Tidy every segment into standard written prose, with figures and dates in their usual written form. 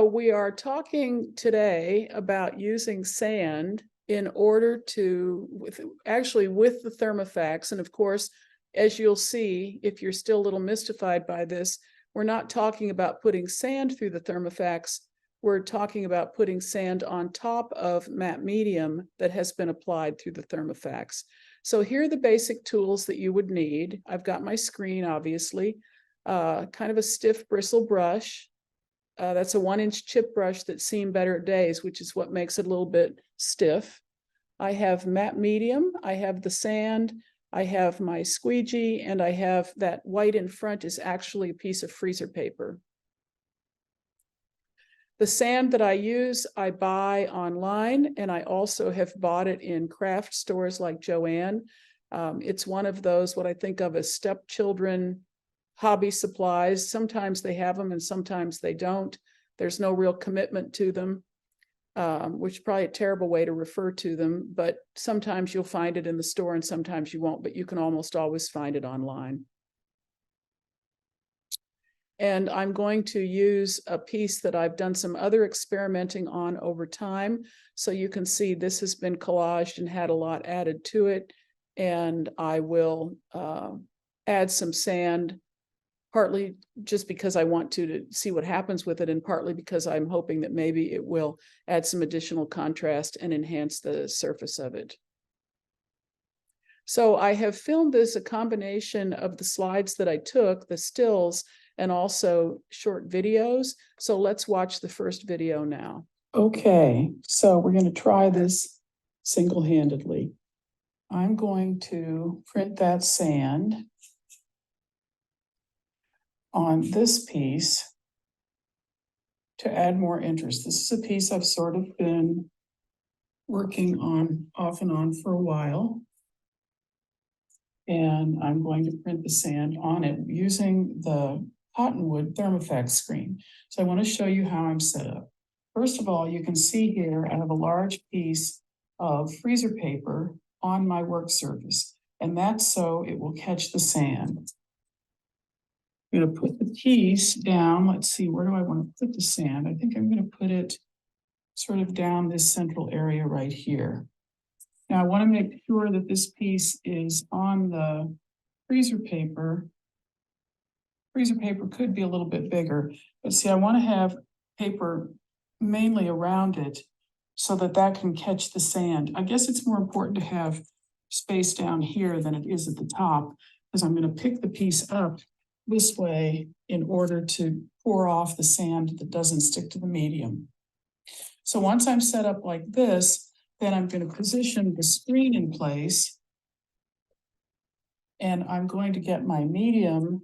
So we are talking today about using sand in order to, with the Thermofax. And of course, as you'll see, if you're still a little mystified by this, we're not talking about putting sand through the Thermofax. We're talking about putting sand on top of matte medium that has been applied through the Thermofax. So here are the basic tools that you would need. I've got my screen, obviously, kind of a stiff bristle brush. That's a 1-inch chip brush that's seen better days, which is what makes it a little bit stiff. I have matte medium, I have the sand, I have my squeegee, and I have that white in front is actually a piece of freezer paper. The sand that I use, I buy online, and I also have bought it in craft stores like Joann. It's one of those, what I think of as stepchildren hobby supplies. Sometimes they have them and sometimes they don't. There's no real commitment to them, which is probably a terrible way to refer to them, but sometimes you'll find it in the store and sometimes you won't, but you can almost always find it online. And I'm going to use a piece that I've done some other experimenting on over time. So you can see this has been collaged and had a lot added to it. And I will add some sand, partly just because I want to see what happens with it, and partly because I'm hoping that maybe it will add some additional contrast and enhance the surface of it. So I have filmed this, a combination of the slides that I took, the stills, and also short videos. So let's watch the first video now. Okay, so we're going to try this single-handedly. I'm going to print that sand on this piece to add more interest. This is a piece I've sort of been working on off and on for a while. And I'm going to print the sand on it using the cottonwood Thermofax screen. So I want to show you how I'm set up. First of all, you can see here I have a large piece of freezer paper on my work surface, and that's so it will catch the sand. I'm going to put the piece down. Let's see, where do I want to put the sand? I think I'm going to put it sort of down this central area right here. Now I want to make sure that this piece is on the freezer paper. Freezer paper could be a little bit bigger, but see, I want to have paper mainly around it so that that can catch the sand. I guess it's more important to have space down here than it is at the top, because I'm going to pick the piece up this way in order to pour off the sand that doesn't stick to the medium. So once I'm set up like this, then I'm going to position the screen in place, and I'm going to get my medium,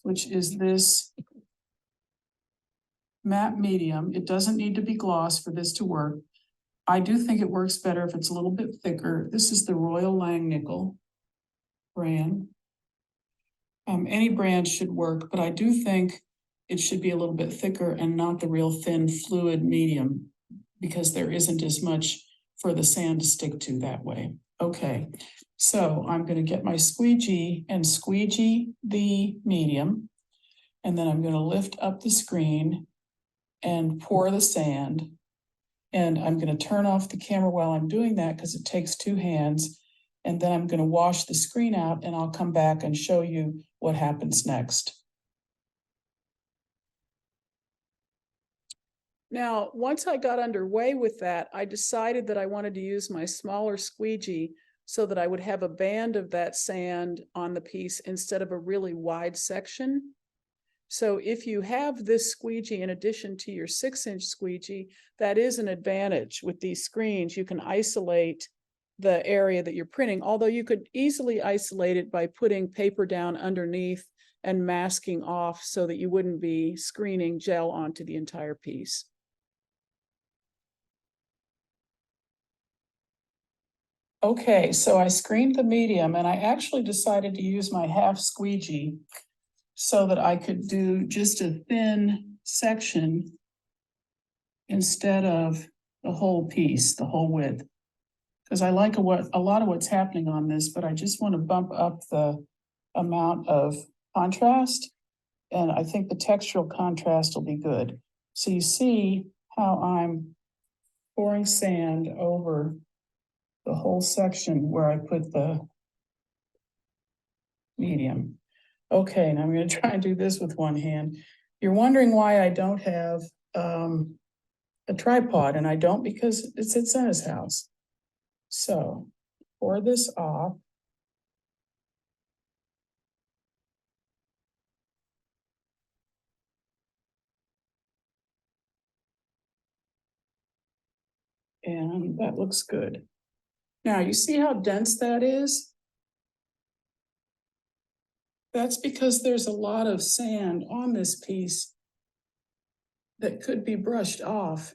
which is this matte medium. It doesn't need to be gloss for this to work. I do think it works better if it's a little bit thicker. This is the Royal Langnickel brand. Any brand should work, but I do think it should be a little bit thicker and not the real thin fluid medium, because there isn't as much for the sand to stick to that way. Okay, so I'm going to get my squeegee and squeegee the medium, and then I'm going to lift up the screen and pour the sand. And I'm going to turn off the camera while I'm doing that because it takes 2 hands. And then I'm going to wash the screen out, and I'll come back and show you what happens next. Now, once I got underway with that, I decided that I wanted to use my smaller squeegee so that I would have a band of that sand on the piece instead of a really wide section. So if you have this squeegee in addition to your 6-inch squeegee, that is an advantage with these screens. You can isolate the area that you're printing, although you could easily isolate it by putting paper down underneath and masking off so that you wouldn't be screening gel onto the entire piece. Okay, so I screened the medium, and I actually decided to use my half squeegee so that I could do just a thin section instead of the whole piece, the whole width. Because I like a lot of what's happening on this, but I just want to bump up the amount of contrast. And I think the textural contrast will be good. So you see how I'm pouring sand over the whole section where I put the medium. Okay, now I'm going to try and do this with one hand. You're wondering why I don't have a tripod, and I don't because it's at Senna's house. So pour this off. And that looks good. Now, you see how dense that is? That's because there's a lot of sand on this piece that could be brushed off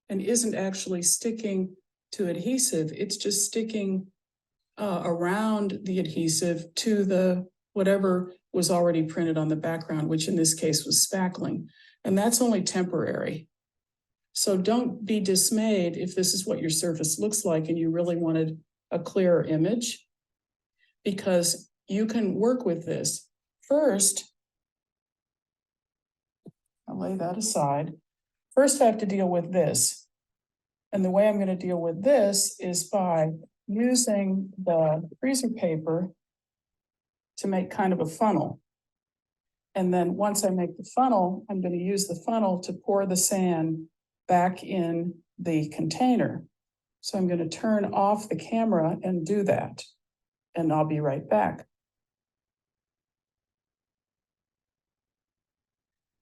and isn't actually sticking to adhesive. It's just sticking around the adhesive to the whatever was already printed on the background, which in this case was spackling. And that's only temporary. So don't be dismayed if this is what your surface looks like and you really wanted a clearer image, because you can work with this. First, I'll lay that aside. First, I have to deal with this. And the way I'm going to deal with this is by using the freezer paper to make kind of a funnel. And then once I make the funnel, I'm going to use the funnel to pour the sand back in the container. So I'm going to turn off the camera and do that. And I'll be right back.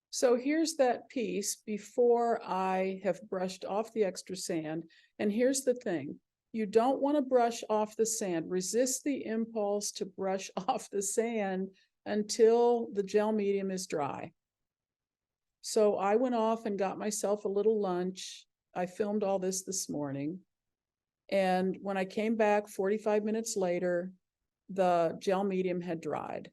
So here's that piece before I have brushed off the extra sand. And here's the thing. You don't want to brush off the sand. Resist the impulse to brush off the sand until the gel medium is dry. So I went off and got myself a little lunch. I filmed all this morning. And when I came back 45 minutes later, the gel medium had dried.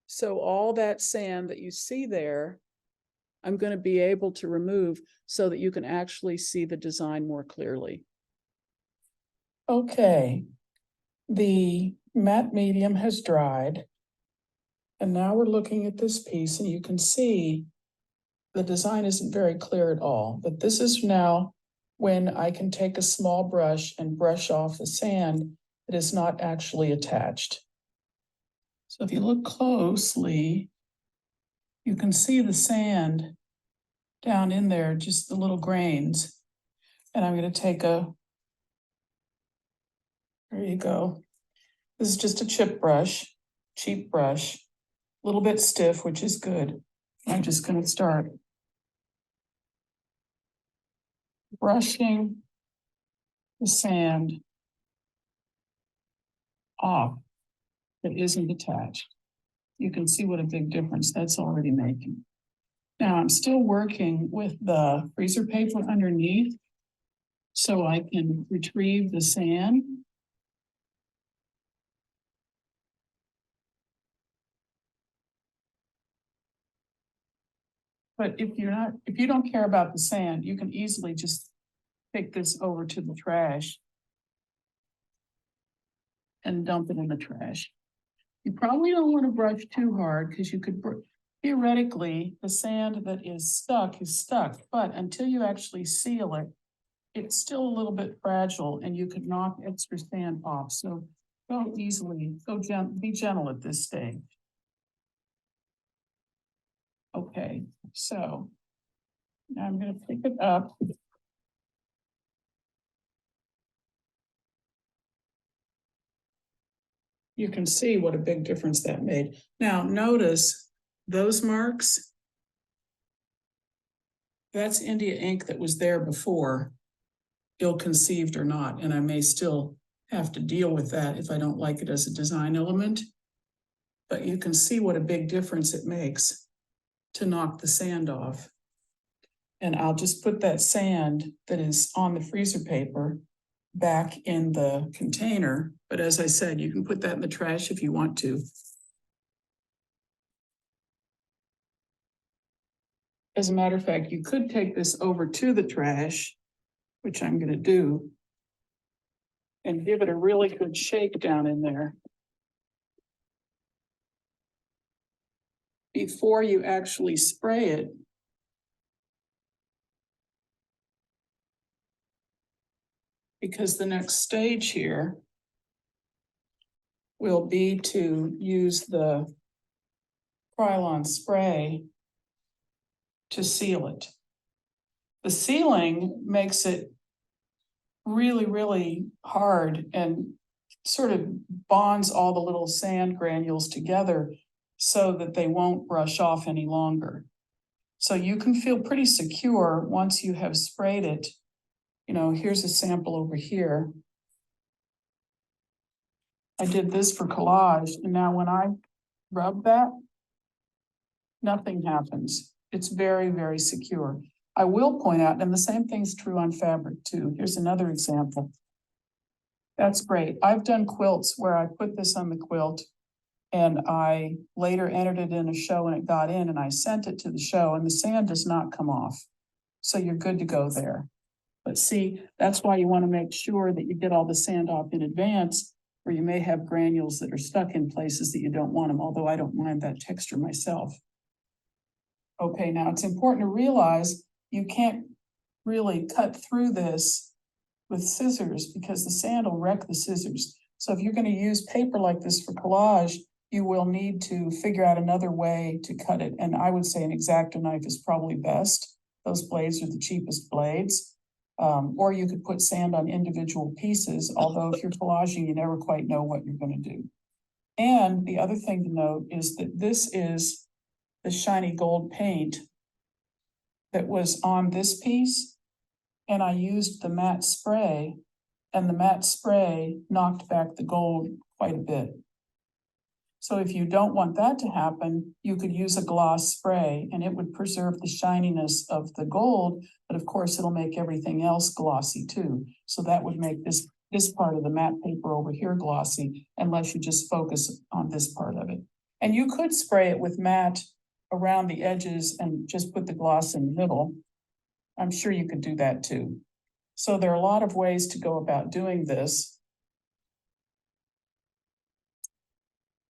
So all that sand that you see there, I'm going to be able to remove so that you can actually see the design more clearly. Okay, the matte medium has dried. And now we're looking at this piece and you can see the design isn't very clear at all, but this is now when I can take a small brush and brush off the sand that is not actually attached. So if you look closely, you can see the sand down in there, just the little grains. And I'm going to take there you go. This is just a chip brush, cheap brush, a little bit stiff, which is good. I'm just going to start brushing the sand off that isn't attached. You can see what a big difference that's already making. Now I'm still working with the freezer paper underneath so I can retrieve the sand. But if you don't care about the sand, you can easily just take this over to the trash and dump it in the trash. You probably don't want to brush too hard because you could, theoretically, the sand that is stuck, but until you actually seal it, it's still a little bit fragile and you could knock extra sand off. So don't easily, be gentle at this stage. Okay, so now I'm going to pick it up. You can see what a big difference that made. Now notice those marks. That's India ink that was there before, ill-conceived or not, and I may still have to deal with that if I don't like it as a design element. But you can see what a big difference it makes to knock the sand off. And I'll just put that sand that is on the freezer paper back in the container. But as I said, you can put that in the trash if you want to. As a matter of fact, you could take this over to the trash, which I'm going to do, and give it a really good shake down in there. before you actually spray it, because the next stage here will be to use the Krylon spray to seal it. The sealing makes it really, really hard and sort of bonds all the little sand granules together so that they won't brush off any longer. So you can feel pretty secure once you have sprayed it. You know, here's a sample over here. I did this for collage, and now when I rub that, nothing happens. It's very, very secure. I will point out, and the same thing's true on fabric too. Here's another example. That's great. I've done quilts where I put this on the quilt and I later entered it in a show and it got in and I sent it to the show and the sand does not come off. So you're good to go there. But see, that's why you want to make sure that you get all the sand off in advance, or you may have granules that are stuck in places that you don't want them, although I don't mind that texture myself. Okay, now it's important to realize you can't really cut through this with scissors because the sand will wreck the scissors. So if you're going to use paper like this for collage, you will need to figure out another way to cut it. And I would say an X-Acto knife is probably best. Those blades are the cheapest blades. Or you could put sand on individual pieces, although if you're collaging, you never quite know what you're going to do. And the other thing to note is that this is the shiny gold paint that was on this piece. And I used the matte spray, and the matte spray knocked back the gold quite a bit. So if you don't want that to happen, you could use a gloss spray and it would preserve the shininess of the gold, but of course it'll make everything else glossy too. So that would make this part of the matte paper over here glossy, unless you just focus on this part of it. And you could spray it with matte around the edges and just put the gloss in the middle. I'm sure you could do that too. So there are a lot of ways to go about doing this.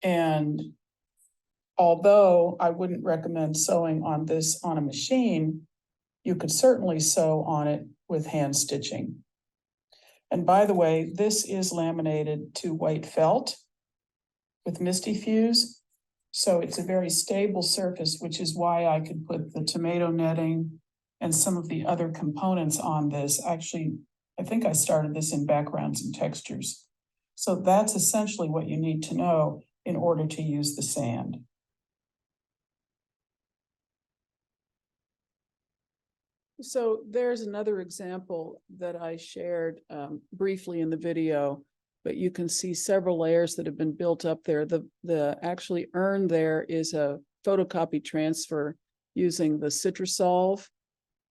And although I wouldn't recommend sewing on this on a machine, you could certainly sew on it with hand stitching. And by the way, this is laminated to white felt with Misty Fuse. So it's a very stable surface, which is why I could put the tomato netting and some of the other components on this. Actually, I think I started this in backgrounds and textures. So that's essentially what you need to know in order to use the sand. So there's another example that I shared briefly in the video, but you can see several layers that have been built up there. The actually urn there is a photocopy transfer using the Citrusolve.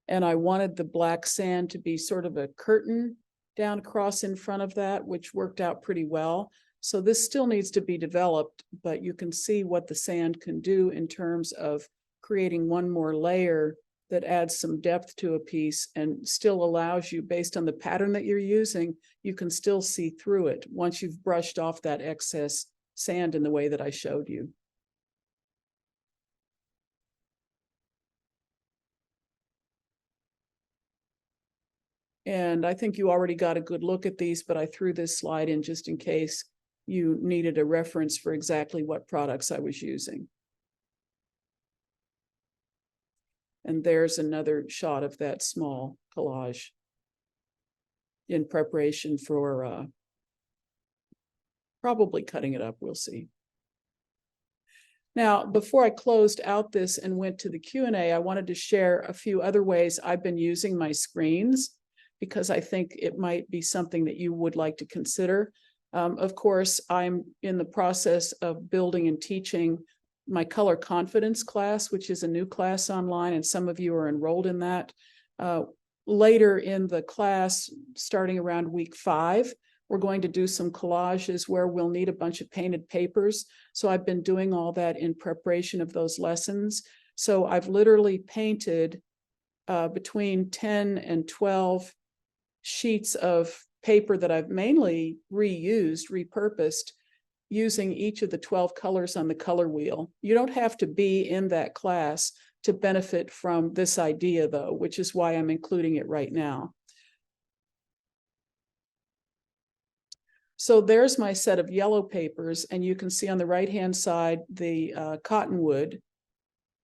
And I wanted the black sand to be sort of a curtain down across in front of that, which worked out pretty well. So this still needs to be developed, but you can see what the sand can do in terms of creating one more layer that adds some depth to a piece and still allows you, based on the pattern that you're using, you can still see through it once you've brushed off that excess sand in the way that I showed you. And I think you already got a good look at these, but I threw this slide in just in case you needed a reference for exactly what products I was using. And there's another shot of that small collage in preparation for probably cutting it up, we'll see. Now, before I closed out this and went to the Q&A, I wanted to share a few other ways I've been using my screens, because I think it might be something that you would like to consider. Of course, I'm in the process of building and teaching my color confidence class, which is a new class online, and some of you are enrolled in that. Later in the class, starting around week 5, we're going to do some collages where we'll need a bunch of painted papers. So I've been doing all that in preparation of those lessons. So I've literally painted between 10 and 12 sheets of paper that I've mainly reused, repurposed, using each of the 12 colors on the color wheel. You don't have to be in that class to benefit from this idea, though, which is why I'm including it right now. So there's my set of yellow papers, and you can see on the right-hand side the cottonwood,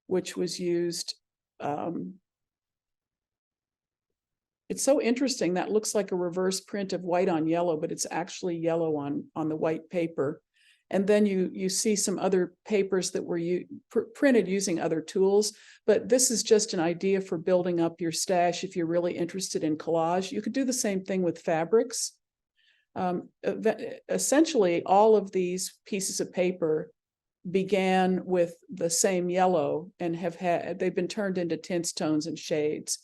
which was used. It's so interesting. That looks like a reverse print of white on yellow, but it's actually yellow on the white paper. And then you see some other papers that were printed using other tools. But this is just an idea for building up your stash if you're really interested in collage. You could do the same thing with fabrics. Essentially, all of these pieces of paper began with the same yellow and they've been turned into tints, tones, and shades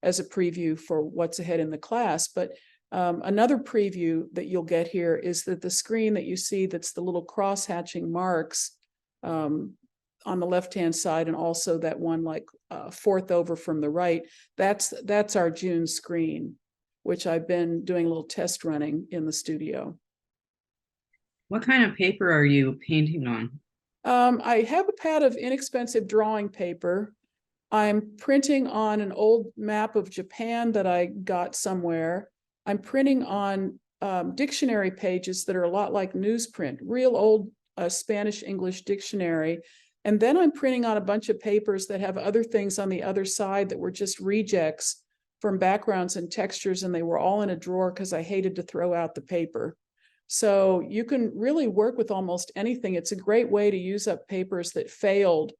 as a preview for what's ahead in the class. But another preview that you'll get here is that the screen that you see, that's the little cross-hatching marks on the left-hand side, and also that one like fourth over from the right, that's our June screen, which I've been doing a little test running in the studio. What kind of paper are you painting on? I have a pad of inexpensive drawing paper. I'm printing on an old map of Japan that I got somewhere. I'm printing on dictionary pages that are a lot like newsprint, real old Spanish-English dictionary. And then I'm printing on a bunch of papers that have other things on the other side that were just rejects from backgrounds and textures, and they were all in a drawer because I hated to throw out the paper. So you can really work with almost anything. It's a great way to use up papers that failed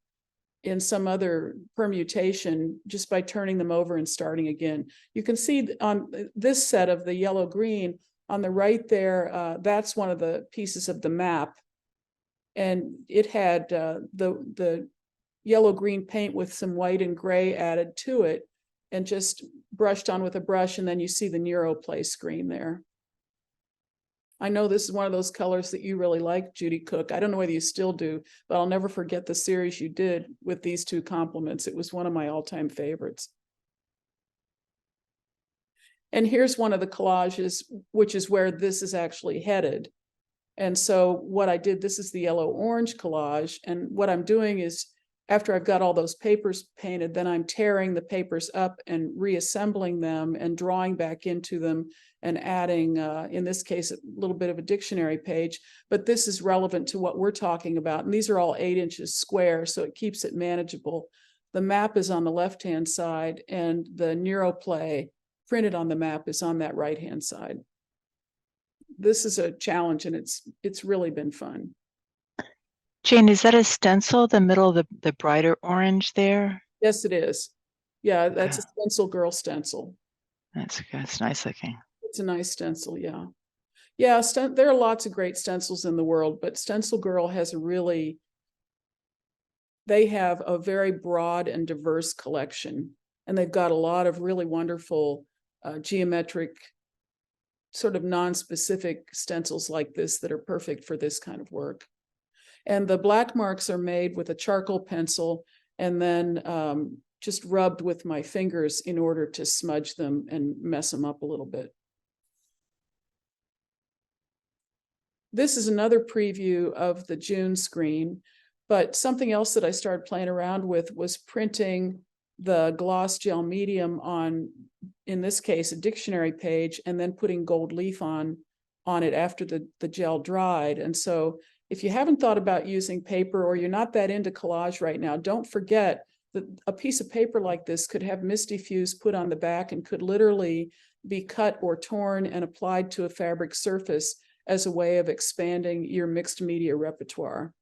in some other permutation just by turning them over and starting again. You can see on this set of the yellow-green on the right there, that's one of the pieces of the map. And it had the yellow-green paint with some white and gray added to it and just brushed on with a brush. And then you see the NeuroPlay screen there. I know this is one of those colors that you really like, Judy Cook. I don't know whether you still do, but I'll never forget the series you did with these two complements. It was one of my all-time favorites. And here's one of the collages, which is where this is actually headed. And so what I did, this is the yellow-orange collage. And what I'm doing is, after I've got all those papers painted, then I'm tearing the papers up and reassembling them and drawing back into them and adding, in this case, a little bit of a dictionary page. But this is relevant to what we're talking about. And these are all 8 inches square, so it keeps it manageable. The map is on the left-hand side, and the NeuroPlay printed on the map is on that right-hand side. This is a challenge, and it's really been fun. Jane, is that a stencil, the middle of the brighter orange there? Yes, it is. Yeah, that's a Stencil Girl stencil. That's nice looking. It's a nice stencil, yeah. Yeah, there are lots of great stencils in the world, but Stencil Girl has they have a very broad and diverse collection, and they've got a lot of really wonderful geometric, sort of non-specific stencils like this that are perfect for this kind of work. And the black marks are made with a charcoal pencil and then just rubbed with my fingers in order to smudge them and mess them up a little bit. This is another preview of the June screen, but something else that I started playing around with was printing the gloss gel medium on, in this case, a dictionary page, and then putting gold leaf on it after the gel dried. And so if you haven't thought about using paper, or you're not that into collage right now, don't forget that a piece of paper like this could have Misty Fuse put on the back and could literally be cut or torn and applied to a fabric surface as a way of expanding your mixed media repertoire.